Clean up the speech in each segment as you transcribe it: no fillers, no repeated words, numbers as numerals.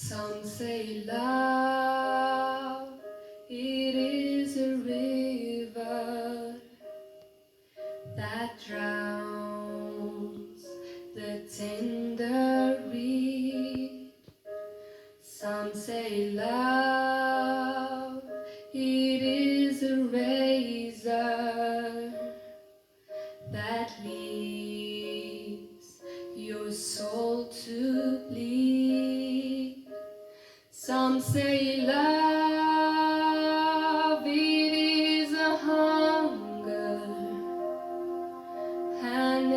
Some say love, it is a river that drowns the tender reed. Some say love, it is a razor that leaves your soul to bleed. Some say love, it is a hunger, an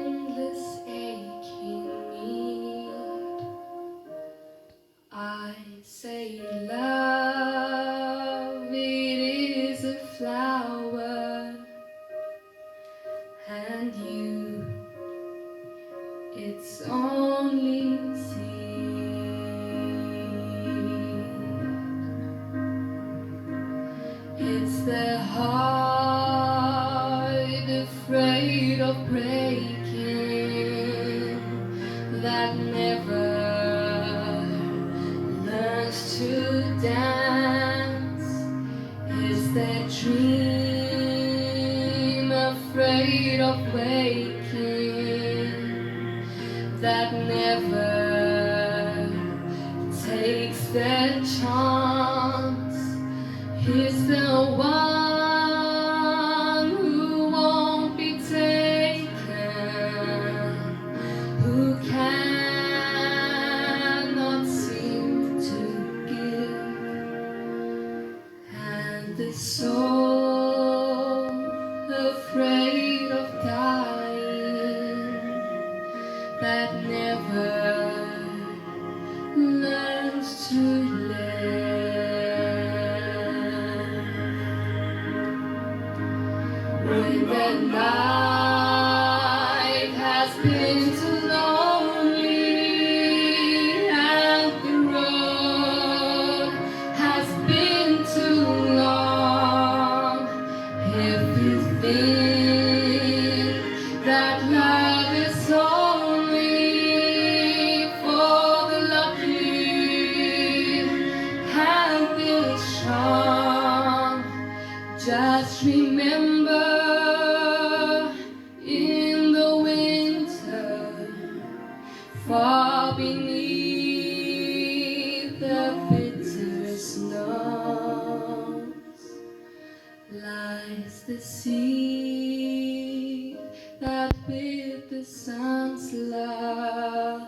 endless aching need. I say love, it is a flower, and you, its only seed. It's the heart afraid of breaking that never learns to dance. It's the dream afraid of waking that never takes the chance. He's the one who won't be taken, who cannot seem to give, and the soul afraid of dying that never learns to live. When the night has been too lonely and the road has been too long, if you think that love is only for the lucky and the strong, just remember, in the winter, far beneath the bitter snows, lies the seed that with the sun's love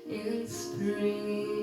in spring